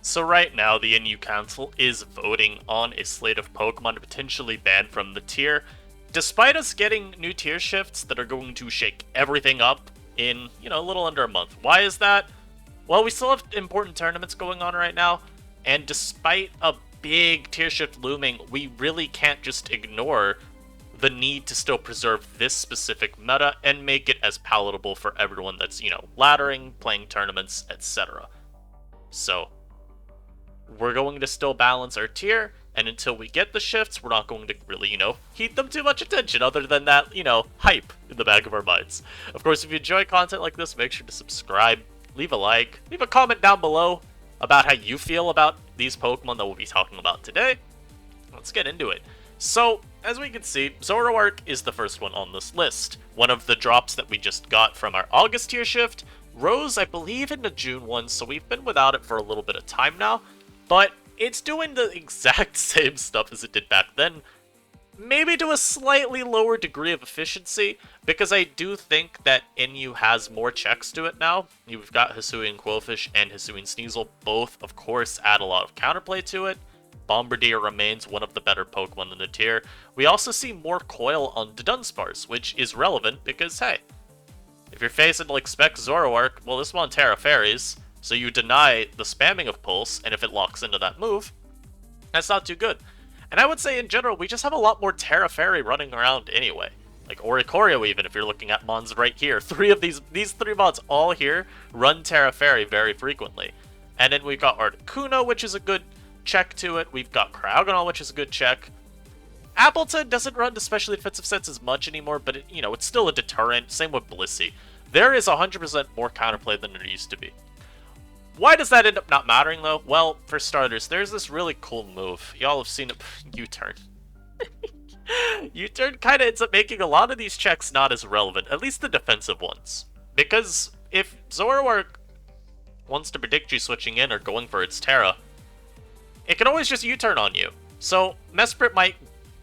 So right now, the NU Council is voting on a slate of Pokemon to potentially ban from the tier, despite us getting new tier shifts that are going to shake everything up in, a little under a month. Why is that? Well, we still have important tournaments going on right now, and despite a big tier shift looming, we really can't just ignore the need to still preserve this specific meta and make it as palatable for everyone that's, laddering, playing tournaments, etc. So, we're going to still balance our tier, and until we get the shifts, we're not going to really, heat them too much attention other than that, hype in the back of our minds. Of course, if you enjoy content like this, make sure to subscribe, leave a like, leave a comment down below about how you feel about these Pokemon that we'll be talking about today. Let's get into it. So, as we can see, Zoroark is the first one on this list. One of the drops that we just got from our August tier shift rose, I believe, into June 1, so we've been without it for a little bit of time now. But it's doing the exact same stuff as it did back then, maybe to a slightly lower degree of efficiency, because I do think that NU has more checks to it now. You've got Hisuian Quillfish and Hisuian Sneasel, both, of course, add a lot of counterplay to it. Bombardier remains one of the better Pokemon in the tier. We also see more coil on the Dunsparce, which is relevant because, hey, if you're facing like Spec Zoroark, well, this one Terra Fairies, so you deny the spamming of Pulse, and if it locks into that move, that's not too good. And I would say in general, we just have a lot more Terra Fairy running around anyway. Like Oricorio even, if you're looking at mons right here. These three mons all here run Terra Fairy very frequently. And then we've got Articuno, which is a good check to it. We've got Cryogonal, which is a good check. Appleton doesn't run to special defensive sets as much anymore, but it's still a deterrent. Same with Blissey. There is 100% more counterplay than there used to be. Why does that end up not mattering, though? Well, for starters, there's this really cool move. Y'all have seen it. U-turn. U-turn kind of ends up making a lot of these checks not as relevant, at least the defensive ones. Because if Zoroark wants to predict you switching in or going for its Terra, it can always just U-turn on you. So Mesprit might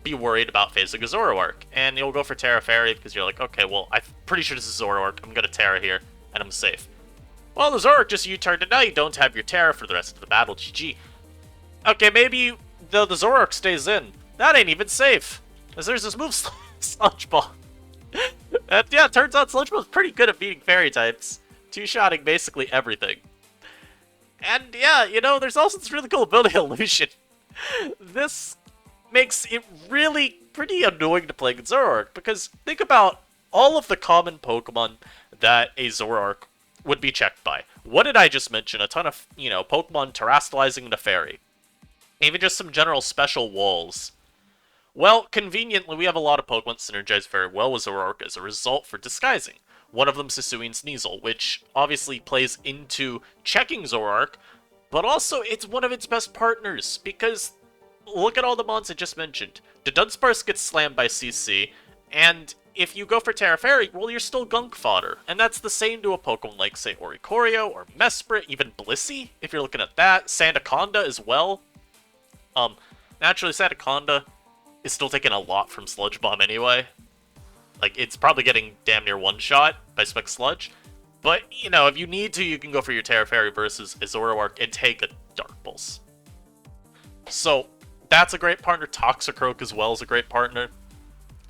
be worried about phasing a Zoroark, and you'll go for Terra Fairy because you're like, okay, well, I'm pretty sure this is Zoroark. I'm going to Terra here, and I'm safe. Well, the Zoroark just U-turned, and now you don't have your Terra for the rest of the battle. GG. Okay, maybe the Zoroark stays in. That ain't even safe. As there's this move, Sludge Ball. And yeah, turns out Sludge Ball's pretty good at beating fairy types. Two-shotting basically everything. And yeah, there's also this really cool ability, Illusion. This makes it really pretty annoying to play against Zoroark, because think about all of the common Pokemon that a Zoroark would be checked by. What did I just mention? A ton of, Pokemon terastallizing the fairy. Even just some general special walls. Well, conveniently, we have a lot of Pokemon synergize very well with Zoroark as a result for disguising. One of them is Hisuian Sneasel, which obviously plays into checking Zoroark, but also it's one of its best partners, because look at all the mons I just mentioned. The Dunsparce gets slammed by CC, and if you go for Terra Fairy, well, you're still gunk fodder. And that's the same to a Pokemon like, say, Oricorio or Mesprit, even Blissey, if you're looking at that. Sandaconda as well. Naturally, Sandaconda is still taking a lot from Sludge Bomb anyway. Like, it's probably getting damn near one-shot by Spec Sludge. But, if you need to, you can go for your Terra Fairy versus a Zoroark and take a Dark Pulse. So, that's a great partner. Toxicroak as well is a great partner.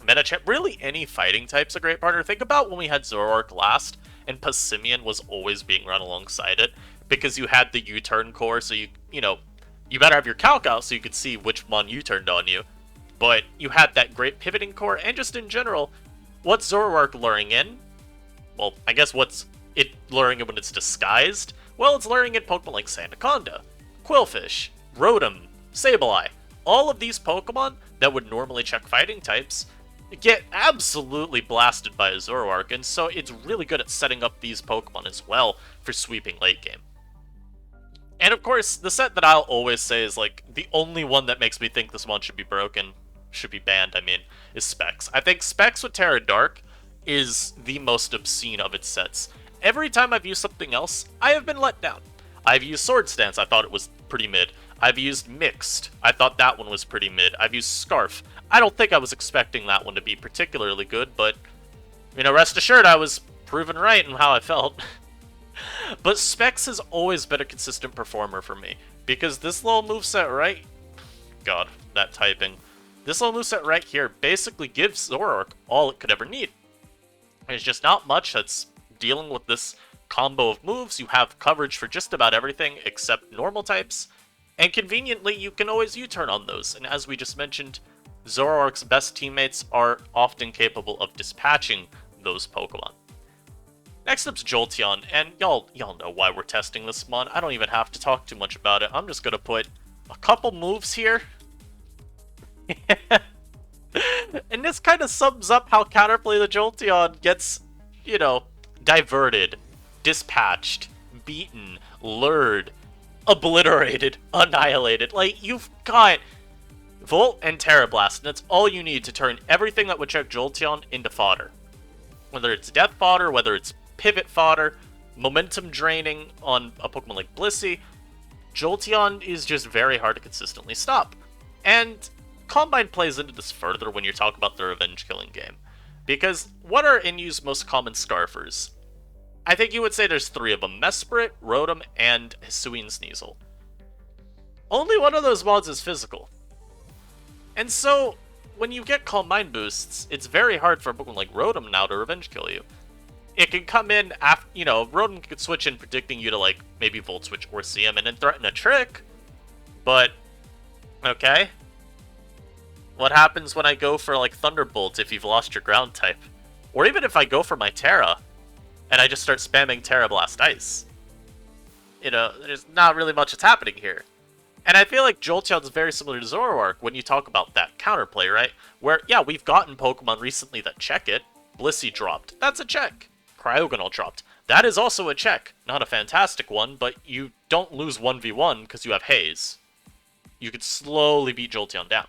Medicham, really any fighting type's a great partner. Think about when we had Zoroark last, and Passimian was always being run alongside it, because you had the U-turn core, so you better have your calc out so you could see which mon U-turned on you. But you had that great pivoting core, and just in general, what's Zoroark luring in? Well, I guess what's it luring in when it's disguised? Well, it's luring in Pokemon like Sandaconda, Quillfish, Rotom, Sableye. All of these Pokemon that would normally check fighting types get absolutely blasted by a Zoroark, and so it's really good at setting up these Pokemon as well for sweeping late game. And of course, the set that I'll always say is like the only one that makes me think this one should be broken, should be banned, is Specs. I think Specs with Terra Dark is the most obscene of its sets. Every time I've used something else, I have been let down. I've used Sword Stance, I thought it was pretty mid. I've used Mixed, I thought that one was pretty mid. I've used Scarf. I don't think I was expecting that one to be particularly good, but, rest assured I was proven right in how I felt. But Specs has always been a consistent performer for me, because this little moveset right... God, that typing. This little moveset right here basically gives Zoroark all it could ever need. There's just not much that's dealing with this combo of moves. You have coverage for just about everything except normal types, and conveniently you can always U-turn on those, and as we just mentioned, Zoroark's best teammates are often capable of dispatching those Pokemon. Next up's Jolteon, and y'all know why we're testing this mon. I don't even have to talk too much about it. I'm just gonna put a couple moves here. And this kind of sums up how Counterplay the Jolteon gets, you know, diverted, dispatched, beaten, lured, obliterated, annihilated. Like, you've got Volt and Tera Blast, and that's all you need to turn everything that would check Jolteon into fodder. Whether it's death fodder, whether it's pivot fodder, momentum draining on a Pokemon like Blissey, Jolteon is just very hard to consistently stop. And Combine plays into this further when you're talking about the revenge killing game. Because what are Inu's most common Scarfers? I think you would say there's 3 of them: Mesprit, Rotom, and Hisuian Sneasel. Only one of those mods is physical. And so, when you get Calm Mind boosts, it's very hard for a Pokemon like Rotom now to revenge kill you. It can come in after, you know, Rotom could switch in predicting you to, like, maybe Volt Switch or CM and then threaten a trick. But, okay. What happens when I go for, like, Thunderbolt if you've lost your ground type? Or even if I go for my Tera, and I just start spamming Tera Blast Ice. You know, there's not really much that's happening here. And I feel like Jolteon's very similar to Zoroark when you talk about that counterplay, right? Where, yeah, we've gotten Pokemon recently that check it. Blissey dropped. That's a check. Cryogonal dropped. That is also a check. Not a fantastic one, but you don't lose 1v1 because you have Haze. You could slowly beat Jolteon down.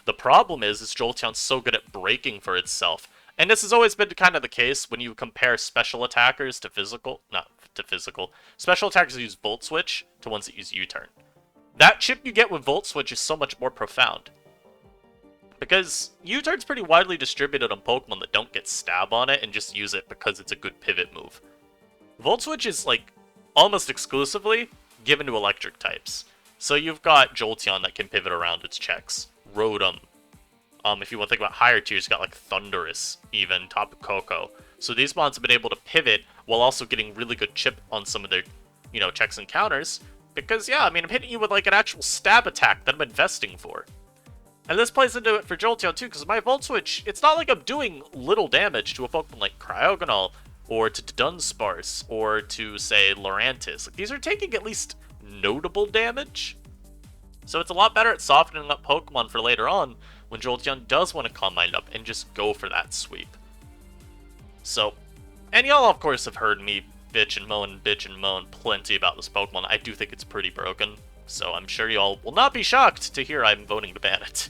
The problem is Jolteon's so good at breaking for itself. And this has always been kind of the case when you compare special attackers to physical... Not to physical. Special attackers use Volt Switch to ones that use U-turn. That chip you get with Volt Switch is so much more profound. Because U-turn's pretty widely distributed on Pokemon that don't get stab on it and just use it because it's a good pivot move. Volt Switch is, like, almost exclusively given to electric types. So you've got Jolteon that can pivot around its checks. Rotom. If you want to think about higher tiers, you've got, like, Thundurus, even, Tapu Koko. So these mons have been able to pivot while also getting really good chip on some of their, you know, checks and counters. Because, yeah, I mean, I'm hitting you with, like, an actual stab attack that I'm investing for. And this plays into it for Jolteon, too, because my Volt Switch, it's not like I'm doing little damage to a Pokemon like Cryogonal, or to Dunsparce, or to, say, Lurantis. Like, these are taking at least notable damage. So it's a lot better at softening up Pokemon for later on, when Jolteon does want to Calm Mind up and just go for that sweep. So, and y'all, of course, have heard me bitch and moan plenty about this Pokemon. I do think it's pretty broken, so I'm sure y'all will not be shocked to hear I'm voting to ban it.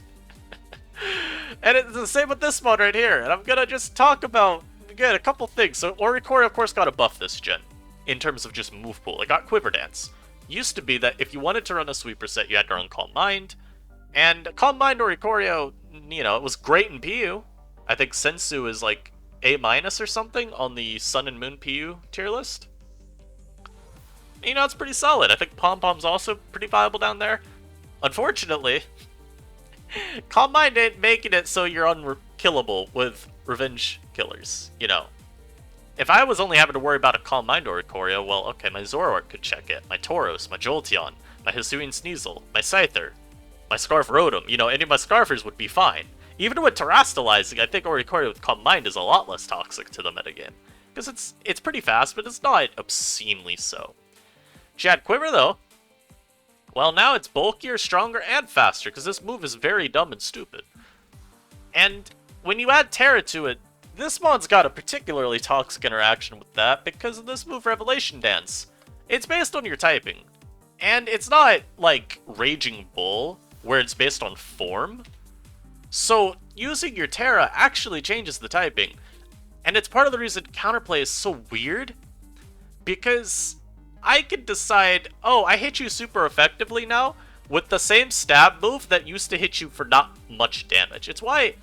And it's the same with this mod right here, and I'm gonna just talk about, again, a couple things. So Oricorio, of course, got a buff this gen, in terms of just move pool. It got Quiver Dance. Used to be that if you wanted to run a sweeper set, you had to run Calm Mind, and Calm Mind Oricorio, you know, it was great in PU. I think Sensu is like A- or something on the Sun and Moon PU tier list. You know, it's pretty solid. I think Pom Pom's also pretty viable down there. Unfortunately, Calm Mind ain't making it so you're unkillable with revenge killers, you know. If I was only having to worry about a Calm Mind Oricorio, well, okay, my Zoroark could check it, my Tauros, my Jolteon, my Hisuian Sneasel, my Scyther, my Scarf Rotom, you know, any of my Scarfers would be fine. Even with Terastallizing, I think Oricorio with Calm Mind is a lot less toxic to the metagame. Because it's pretty fast, but it's not obscenely so. Chad Quiver, though, well, now it's bulkier, stronger, and faster, because this move is very dumb and stupid. And when you add Tera to it, this mod's got a particularly toxic interaction with that because of this move, Revelation Dance. It's based on your typing. And it's not like Raging Bull, where it's based on form. So using your Tera actually changes the typing. And it's part of the reason Counterplay is so weird. Because I can decide, oh, I hit you super effectively now with the same stab move that used to hit you for not much damage. It's why,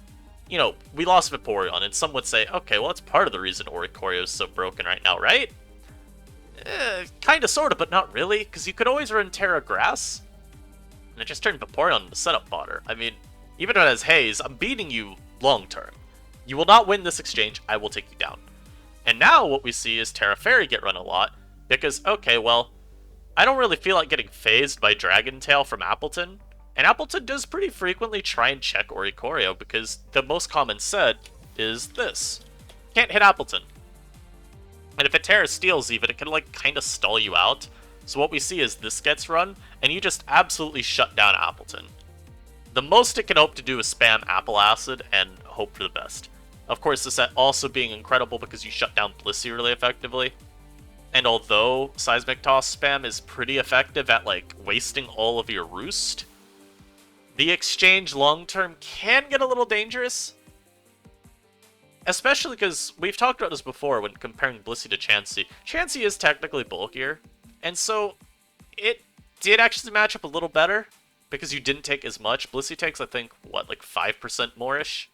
you know, we lost Vaporeon, and some would say, okay, well, that's part of the reason Oricorio is so broken right now, right? Kinda, sorta, but not really, because you could always run Terra Grass, and it just turned Vaporeon into setup fodder. I mean, even if it has Haze, I'm beating you long term. You will not win this exchange, I will take you down. And now what we see is Terra Fairy get run a lot, because, okay, well, I don't really feel like getting phased by Dragon Tail from Appleton, and Appleton does pretty frequently try and check Oricorio, because the most common set is this. Can't hit Appleton. And if a Terra steals even, it can like kind of stall you out. So what we see is this gets run, and you just absolutely shut down Appleton. The most it can hope to do is spam Apple Acid and hope for the best. Of course, the set also being incredible because you shut down Blissey really effectively. And although Seismic Toss spam is pretty effective at like wasting all of your Roost, the exchange long term can get a little dangerous. Especially because we've talked about this before when comparing Blissey to Chansey. Chansey is technically bulkier, and so it did actually match up a little better because you didn't take as much. Blissey takes, I think, what, like 5% more-ish?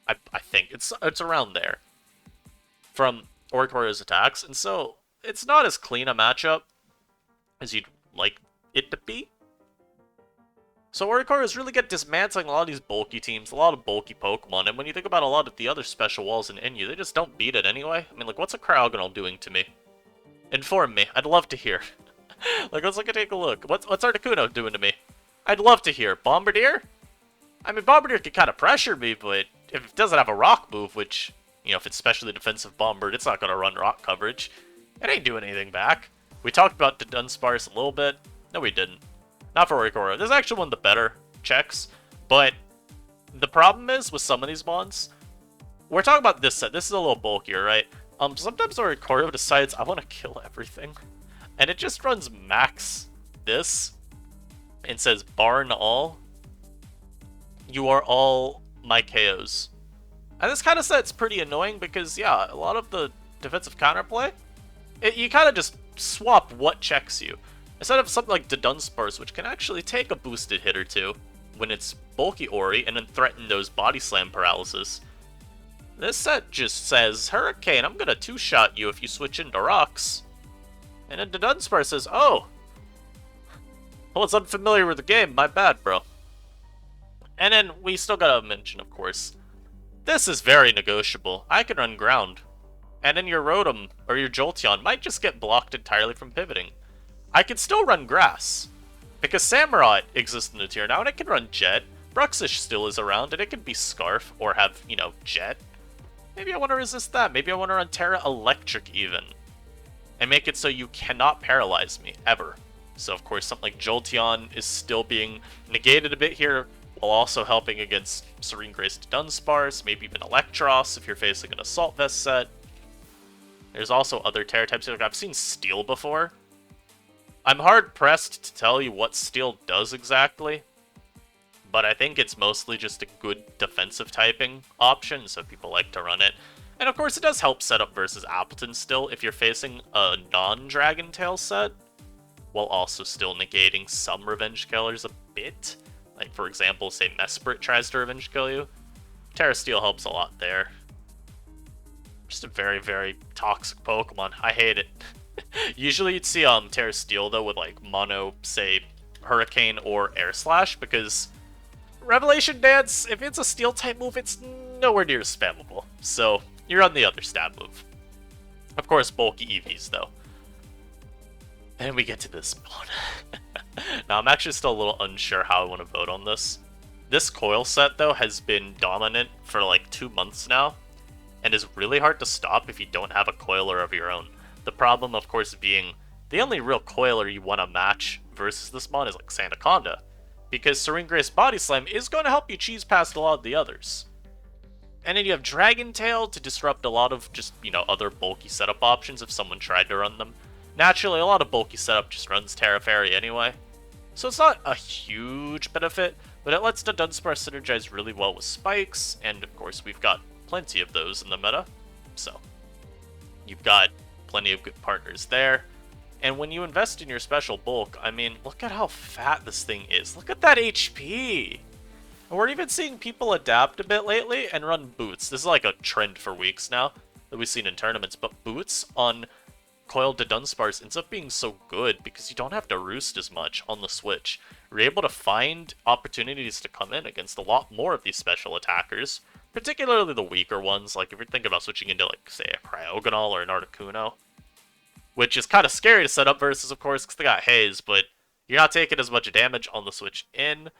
I think it's around there from Oricorio's attacks, and so it's not as clean a matchup as you'd like it to be. So Oricorio is really good at dismantling a lot of these bulky teams, a lot of bulky Pokemon, and when you think about a lot of the other special walls in Inyu, they just don't beat it anyway. I mean, like, what's a Cryogonal doing to me? Inform me. I'd love to hear. Like, let's take a look. What's Articuno doing to me? I'd love to hear. Bombardier? I mean, Bombardier can kind of pressure me, but if it doesn't have a rock move, which, you know, if it's specially defensive Bombard, it's not going to run rock coverage. It ain't doing anything back. We talked about the Dunsparce a little bit. No, we didn't. Not for Oricorio. This is actually one of the better checks, but the problem is with some of these mons, we're talking about this set. This is a little bulkier, right? Sometimes Oricorio decides, I want to kill everything, and it just runs max this and says, barn all, you are all my KOs. And this kind of set's pretty annoying because, yeah, a lot of the defensive counterplay, you kind of just swap what checks you. Instead of something like the Dunsparce, which can actually take a boosted hit or two when it's bulky Ori and then threaten those body slam paralysis. This set just says, Hurricane, I'm gonna two-shot you if you switch into rocks. And then the Dunsparce says, oh, well, it's unfamiliar with the game, my bad, bro. And then we still gotta mention, of course, this is very negotiable. I can run ground. And then your Rotom, or your Jolteon, might just get blocked entirely from pivoting. I can still run grass, because Samurott exists in the tier now, and it can run Jet. Bruxish still is around, and it can be Scarf, or have, you know, Jet. Maybe I want to resist that. Maybe I want to run Terra Electric, even. And make it so you cannot paralyze me, ever. So, of course, something like Jolteon is still being negated a bit here, while also helping against Serene Grace Dunsparce, maybe even Electros if you're facing an Assault Vest set. There's also other Terra types. Like, I've seen Steel before. I'm hard-pressed to tell you what Steel does exactly, but I think it's mostly just a good defensive typing option, so people like to run it. And of course, it does help set up versus Appleton still if you're facing a non-Dragon Tail set, while also still negating some Revenge Killers a bit. Like, for example, say Mesprit tries to Revenge Kill you. Terra Steel helps a lot there. Just a very, very toxic Pokemon. I hate it. Usually you'd see Terra Steel, though, with, like, mono, say, Hurricane or Air Slash, because Revelation Dance, if it's a Steel-type move, it's nowhere near as spammable. So, you're on the other stab move. Of course, bulky EVs, though. And we get to this one. Now, I'm actually still a little unsure how I want to vote on this. This coil set, though, has been dominant for, like, 2 months now, and is really hard to stop if you don't have a coiler of your own. The problem, of course, being the only real coiler you want to match versus this mon is like Sandaconda, because Serene Grace Body Slam is going to help you cheese past a lot of the others. And then you have Dragon Tail to disrupt a lot of just, you know, other bulky setup options if someone tried to run them. Naturally, a lot of bulky setup just runs Terra Fairy anyway, so it's not a huge benefit, but it lets the Dunsparce synergize really well with spikes, and of course we've got plenty of those in the meta, so you've got plenty of good partners there. And when you invest in your special bulk, I mean, look at how fat this thing is. Look at that HP! And we're even seeing people adapt a bit lately and run boots. This is like a trend for weeks now. that we've seen in tournaments, but boots on Coil to Dunsparce ends up being so good because you don't have to roost as much on the switch. You're able to find opportunities to come in against a lot more of these special attackers, particularly the weaker ones, like if you're thinking about switching into, like, say, a Cryogonal or an Articuno, which is kind of scary to set up versus, of course, because they got Haze, but you're not taking as much damage on the switch in.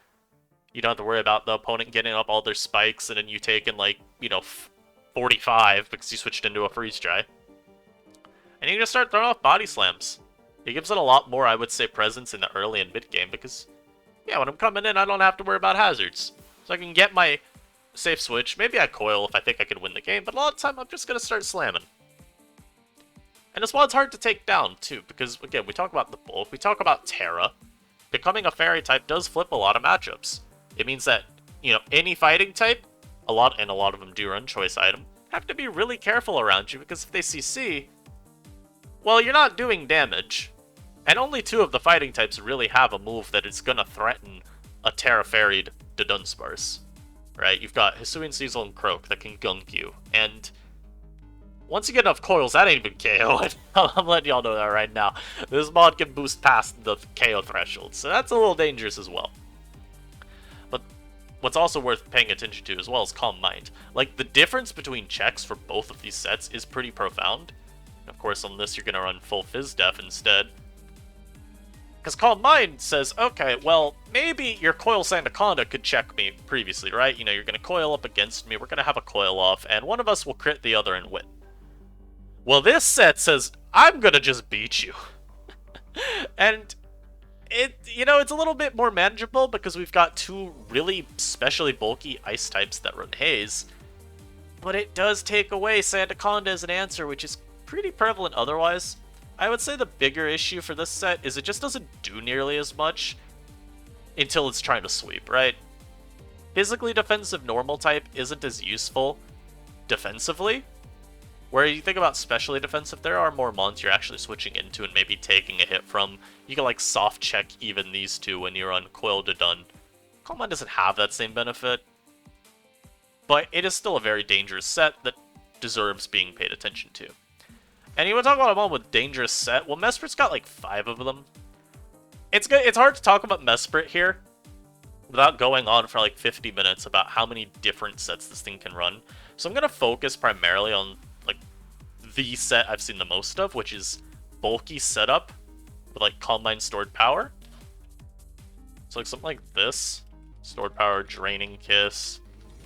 You don't have to worry about the opponent getting up all their spikes and then you taking, like, 45 because you switched into a Freeze Dry. And you can just start throwing off body slams. It gives it a lot more, I would say, presence in the early and mid game because, yeah, when I'm coming in, I don't have to worry about hazards. So I can get my safe switch. Maybe I coil if I think I can win the game, but a lot of the time I'm just going to start slamming. And this one's hard to take down, too, because, again, we talk about the bulk, we talk about Terra. Becoming a fairy type does flip a lot of matchups. It means that, any fighting type, a lot of them do run choice item, have to be really careful around you because if they CC, well, you're not doing damage. And only 2 of the fighting types really have a move that is going to threaten a Terra-Fairied Dunsparce. Right? You've got Hisuian Sneasel and Croak that can gunk you. And once you get enough coils, that ain't even KO. I'm letting y'all know that right now. This mod can boost past the KO threshold, so that's a little dangerous as well. But what's also worth paying attention to as well is Calm Mind. Like, the difference between checks for both of these sets is pretty profound. Of course, on this, you're going to run full Fizz Def instead. Because Calm Mind says, okay, well, maybe your Coil Sandaconda could check me previously, right? You're going to coil up against me, we're going to have a coil off, and one of us will crit the other and win. Well, this set says, I'm going to just beat you. And it's a little bit more manageable because we've got 2 really specially bulky ice types that run Haze. But it does take away Sandaconda as an answer, which is pretty prevalent otherwise. I would say the bigger issue for this set is it just doesn't do nearly as much until it's trying to sweep, right? Physically defensive normal type isn't as useful defensively. Where you think about specially defensive, there are more mons you're actually switching into and maybe taking a hit from. You can, like, soft check even these 2 when you're on Coil to Dun. Calm Mind doesn't have that same benefit, but it is still a very dangerous set that deserves being paid attention to. And you want to talk about a mon with dangerous set? Well, Mesprit's got like 5 of them. It's good. It's hard to talk about Mesprit here without going on for like 50 minutes about how many different sets this thing can run. So I'm going to focus primarily on like the set I've seen the most of, which is bulky setup with like Calm Mind stored power. So like something like this. Stored power, Draining Kiss,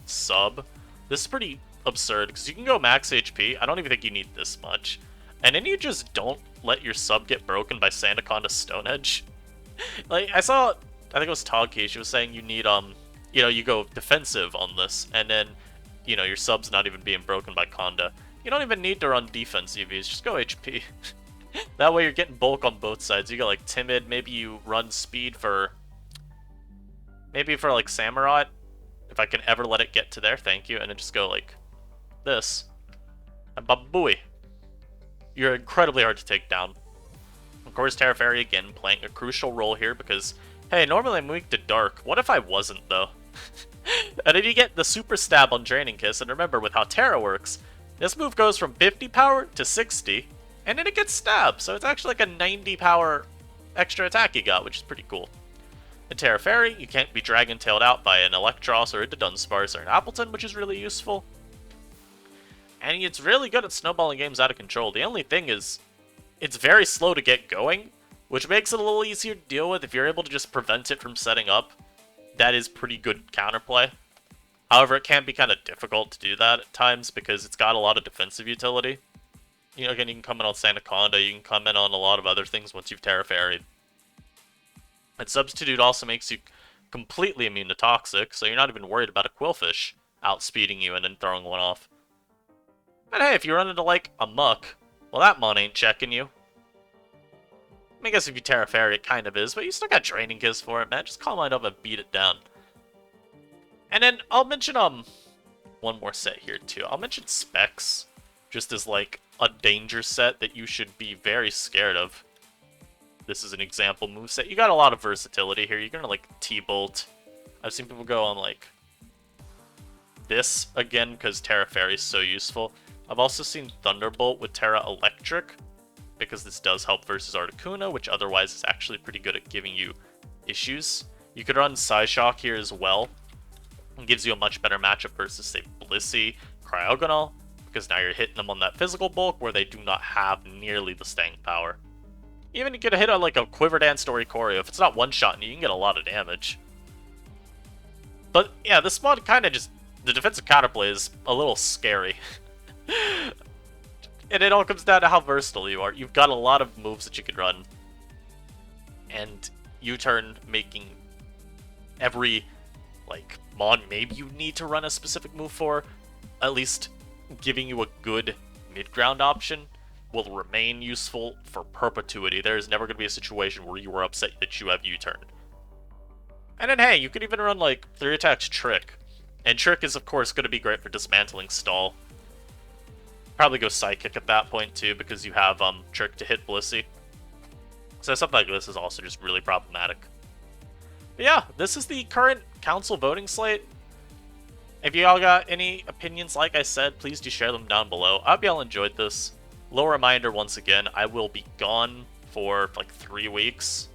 sub. This is pretty absurd because you can go max HP. I don't even think you need this much. And then you just don't let your sub get broken by Sandaconda Stone Edge. Like, I think it was Togki, she was saying you need, you go defensive on this, and then, your sub's not even being broken by Conda. You don't even need to run defense EVs, just go HP. That way you're getting bulk on both sides. You go, like, Timid, maybe you run speed for, like, Samurott, if I can ever let it get to there, thank you, and then just go, like, this. And babooey. You're incredibly hard to take down. Of course, Terra Fairy, again, playing a crucial role here because, hey, normally I'm weak to Dark. What if I wasn't, though? And then you get the Super Stab on Draining Kiss, and remember, with how Terra works, this move goes from 50 power to 60, and then it gets stabbed, so it's actually like a 90 power extra attack you got, which is pretty cool. In Terra Fairy, you can't be Dragon-tailed out by an Electros or a Dunsparce or an Appleton, which is really useful. And it's really good at snowballing games out of control. The only thing is, it's very slow to get going, which makes it a little easier to deal with if you're able to just prevent it from setting up. That is pretty good counterplay. However, it can be kind of difficult to do that at times because it's got a lot of defensive utility. Again, you can come in on Sandaconda, you can come in on a lot of other things once you've Terra Fairyed. And Substitute also makes you completely immune to Toxic, so you're not even worried about a Quillfish outspeeding you and then throwing one off. But hey, if you run into, like, a Muck, well, that mon ain't checking you. I guess if you Terra Fairy, it kind of is, but you still got Draining Kiss for it, man. Just Calm Mind up and beat it down. And then I'll mention, one more set here, too. I'll mention Specs, just as, like, a danger set that you should be very scared of. This is an example moveset. You got a lot of versatility here. You're gonna, like, T-Bolt. I've seen people go on, like, this again, because Terra Fairy is so useful. I've also seen Thunderbolt with Terra Electric, because this does help versus Articuno, which otherwise is actually pretty good at giving you issues. You could run Psyshock here as well. It gives you a much better matchup versus, say, Blissey, Cryogonal, because now you're hitting them on that physical bulk where they do not have nearly the staying power. Even you get a hit on like a Quiver Dance or Ikoria, if it's not one-shotting you can get a lot of damage. But yeah, this mod kind of just, the defensive counterplay is a little scary. And it all comes down to how versatile you are. You've got a lot of moves that you can run. And U-turn making every, like, mon maybe you need to run a specific move for, at least giving you a good mid-ground option, will remain useful for perpetuity. There is never going to be a situation where you are upset that you have U-turn. And then, hey, you could even run, like, 3 attacks Trick. And Trick is, of course, going to be great for dismantling stall. Probably go Psychic at that point, too, because you have Trick to hit Blissey. So something like this is also just really problematic. But yeah, this is the current council voting slate. If you all got any opinions, like I said, please do share them down below. I hope you all enjoyed this. Little reminder, once again, I will be gone for like 3 weeks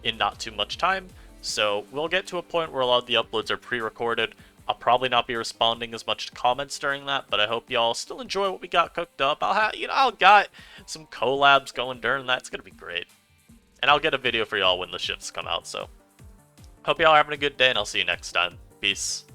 in not too much time. So we'll get to a point where a lot of the uploads are pre-recorded. I'll probably not be responding as much to comments during that, but I hope y'all still enjoy what we got cooked up. I'll got some collabs going during that. It's gonna be great. And I'll get a video for y'all when the shifts come out, so hope y'all are having a good day, and I'll see you next time. Peace.